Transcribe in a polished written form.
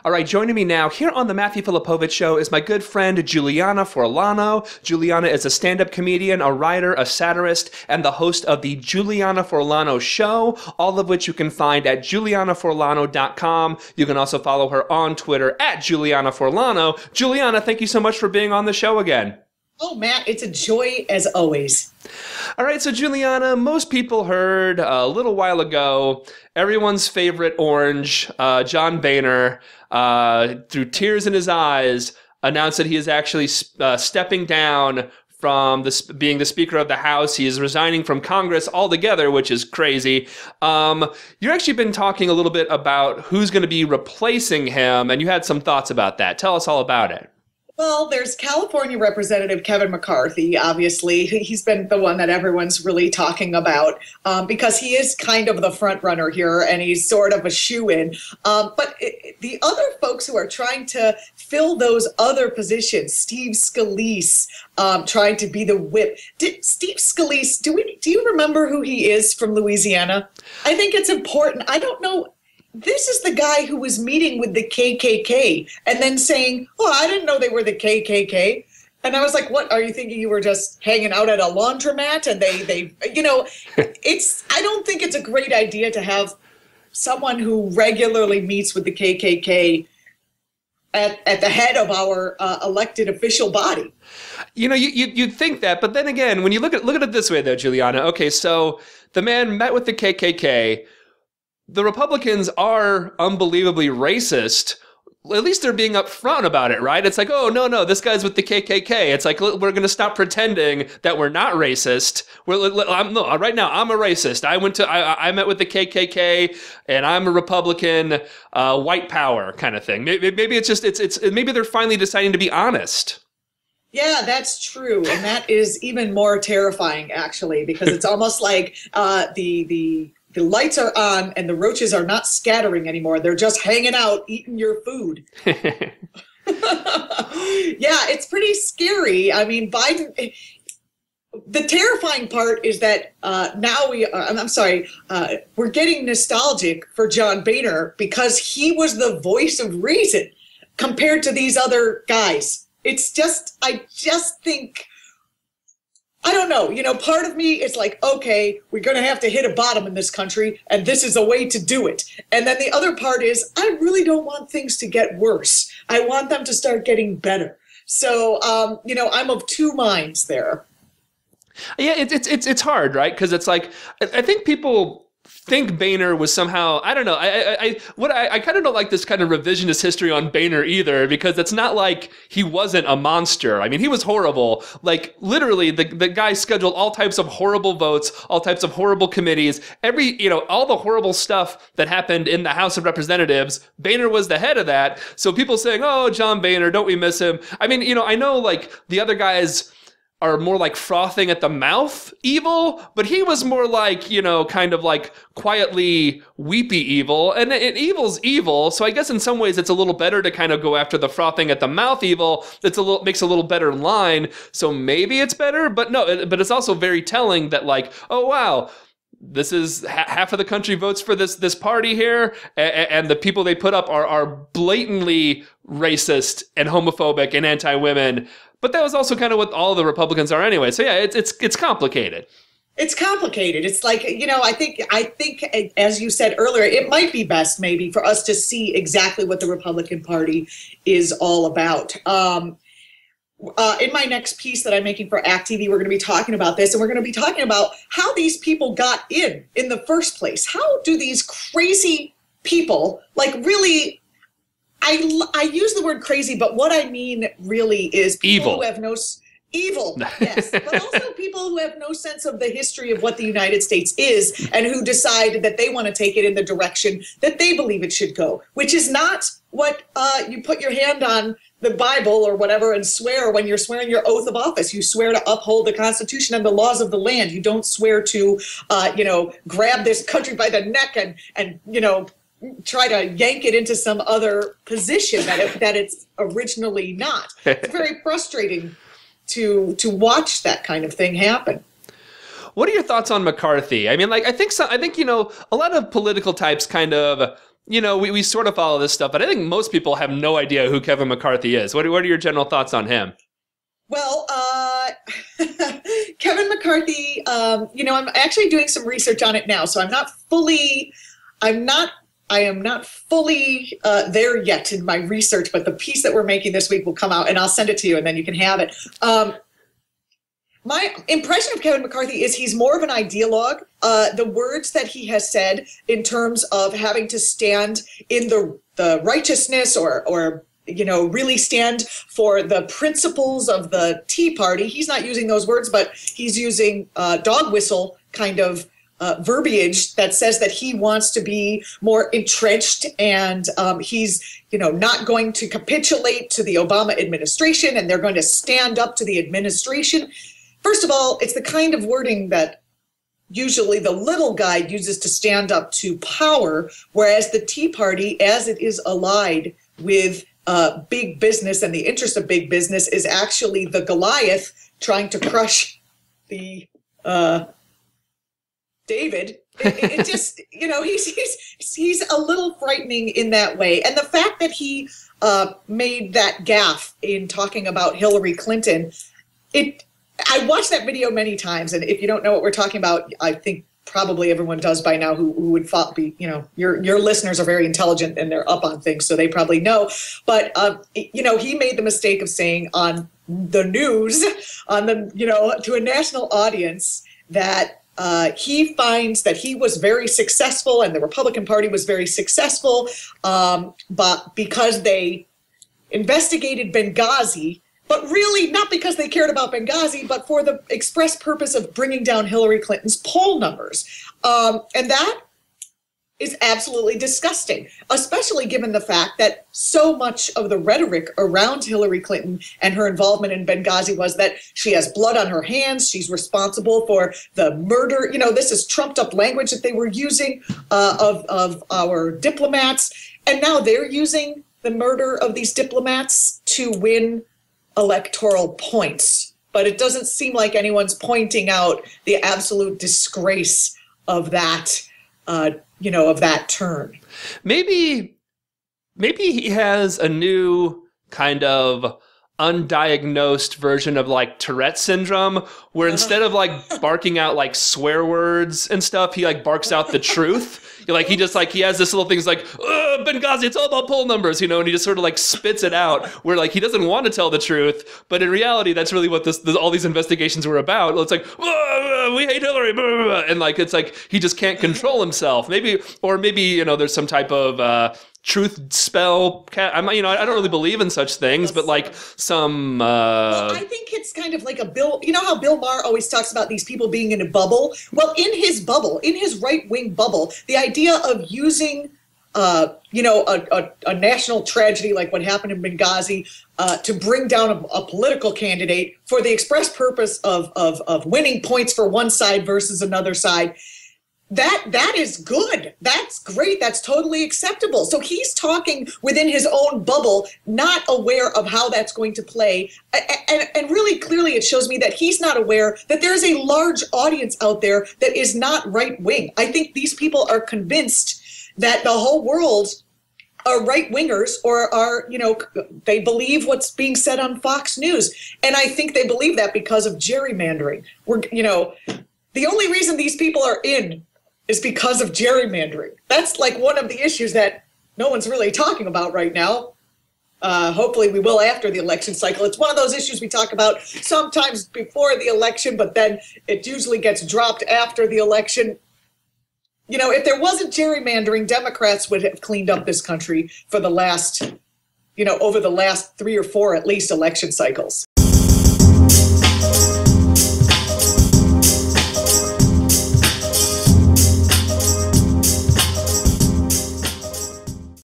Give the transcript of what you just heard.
All right, joining me now here on the Matthew Filipowicz Show is my good friend Julianna Forlano. Julianna is a stand-up comedian, a writer, a satirist, and the host of the Julianna Forlano Show, all of which you can find at juliannaforlano.com. You can also follow her on Twitter at Julianna Forlano. Julianna, thank you so much for being on the show again. Oh, Matt, it's a joy as always. All right, so Julianna, most people heard a little while ago everyone's favorite orange, John Boehner, through tears in his eyes, announced that he is actually stepping down from being the Speaker of the House. He is resigning from Congress altogether, which is crazy. You've actually been talking a little bit about who's going to be replacing him, and you had some thoughts about that. Tell us all about it. Well, there's California Representative Kevin McCarthy, obviously. He's been the one that everyone's really talking about because he is kind of the front runner here and he's sort of a shoo-in. But the other folks who are trying to fill those other positions, Steve Scalise trying to be the whip. Steve Scalise, do you remember who he is from Louisiana? I think it's important. I don't know. This is the guy who was meeting with the KKK and then saying, oh, I didn't know they were the KKK. And I was like, what, are you thinking you were just hanging out at a laundromat? And they I don't think it's a great idea to have someone who regularly meets with the KKK at the head of our elected official body. You know, you'd think that, but then again, when you look at it this way, though, Julianna, okay, so the man met with the KKK. The Republicans are unbelievably racist. At least they're being upfront about it, right? It's like, oh, no, this guy's with the KKK. It's like, we're going to stop pretending that we're not racist. Right now, I'm a racist. I met with the KKK, and I'm a Republican, white power kind of thing. Maybe maybe they're finally deciding to be honest. Yeah, that's true. And that is even more terrifying, actually, because it's almost like the lights are on and the roaches are not scattering anymore. They're just hanging out, eating your food. Yeah, it's pretty scary. I mean, Biden, the terrifying part is that we're getting nostalgic for John Boehner because he was the voice of reason compared to these other guys. I just think, I don't know, part of me is like, okay, we're going to have to hit a bottom in this country, and this is a way to do it. And then the other part is, I really don't want things to get worse. I want them to start getting better. So, I'm of two minds there. Yeah, it's hard, right? Because it's like, I think people think Boehner was somehow, I don't know, I kind of don't like this kind of revisionist history on Boehner either, because it's not like he wasn't a monster. I mean, he was horrible. Like, literally, the guy scheduled all types of horrible votes, all types of horrible committees, all the horrible stuff that happened in the House of Representatives. Boehner was the head of that. So people saying, oh, John Boehner, don't we miss him? I mean, I know, like, the other guys are more like frothing at the mouth evil, but he was more like, kind of like quietly weepy evil. And evil's evil, so I guess in some ways it's a little better to kind of go after the frothing at the mouth evil. Makes a little better line, so maybe it's better, but no, but it's also very telling that, like, oh wow, this is half of the country votes for this party here, and the people they put up are blatantly racist and homophobic and anti-women. But that was also kind of what all the Republicans are anyway. So yeah, it's complicated. It's complicated. It's like, I think, as you said earlier, it might be best maybe for us to see exactly what the Republican Party is all about. In my next piece that I'm making for ACT TV, we're going to be talking about this, and we're going to be talking about how these people got in the first place. How do these crazy people, like, really, I use the word crazy, but what I mean really is people who have no evil, yes, but also people who have no sense of the history of what the United States is and who decide that they want to take it in the direction that they believe it should go, which is not what you put your hand on the Bible or whatever and swear when you're swearing your oath of office. You swear to uphold the Constitution and the laws of the land. You don't swear to, grab this country by the neck and try to yank it into some other position that it's originally not. It's very frustrating to watch that kind of thing happen. What are your thoughts on McCarthy? I mean, like, I think a lot of political types kind of we sort of follow this stuff, but I think most people have no idea who Kevin McCarthy is. What are your general thoughts on him? Well, Kevin McCarthy, I'm actually doing some research on it now, so I am not fully there yet in my research, but the piece that we're making this week will come out, and I'll send it to you, and then you can have it. My impression of Kevin McCarthy is he's more of an ideologue. The words that he has said in terms of having to stand in the righteousness or really stand for the principles of the Tea Party. He's not using those words, but he's using dog whistle kind of verbiage that says that he wants to be more entrenched, and he's not going to capitulate to the Obama administration, and they're going to stand up to the administration. First of all, it's the kind of wording that usually the little guy uses to stand up to power, whereas the Tea Party, as it is allied with big business and the interest of big business, is actually the Goliath trying to crush the David. It just, he's a little frightening in that way. And the fact that he made that gaffe in talking about Hillary Clinton, I watched that video many times, and if you don't know what we're talking about, I think probably everyone does by now who would be, your listeners are very intelligent and they're up on things, so they probably know. But, he made the mistake of saying on the news, to a national audience that he finds that he was very successful and the Republican Party was very successful, but because they investigated Benghazi, but really not because they cared about Benghazi, but for the express purpose of bringing down Hillary Clinton's poll numbers. And that is absolutely disgusting, especially given the fact that so much of the rhetoric around Hillary Clinton and her involvement in Benghazi was that she has blood on her hands, she's responsible for the murder. This is trumped up language that they were using of our diplomats. And now they're using the murder of these diplomats to win electoral points, but it doesn't seem like anyone's pointing out the absolute disgrace of that, of that turn. Maybe he has a new kind of undiagnosed version of like Tourette syndrome, where instead of like barking out like swear words and stuff, he like barks out the truth. He has this little thing. He's like, Benghazi, it's all about poll numbers, and he just sort of like spits it out where like he doesn't want to tell the truth, but in reality, that's really what all these investigations were about. It's like, we hate Hillary, and like it's like he just can't control himself. Maybe there's some type of truth spell. I don't really believe in such things, but like some. Well, I think it's kind of like a Bill. You know how Bill Maher always talks about these people being in a bubble? Well, in his bubble, in his right-wing bubble, the idea of using, a national tragedy like what happened in Benghazi to bring down a political candidate for the express purpose of winning points for one side versus another side. That is good. That's great. That's totally acceptable. So he's talking within his own bubble, not aware of how that's going to play. And really clearly it shows me that he's not aware that there's a large audience out there that is not right wing. I think these people are convinced that the whole world are right wingers or are, they believe what's being said on Fox News. And I think they believe that because of gerrymandering. The only reason these people are in is because of gerrymandering. That's like one of the issues that no one's really talking about right now. Hopefully we will after the election cycle. It's one of those issues we talk about sometimes before the election, but then it usually gets dropped after the election. If there wasn't gerrymandering, Democrats would have cleaned up this country for the last, over the last 3 or 4 at least election cycles.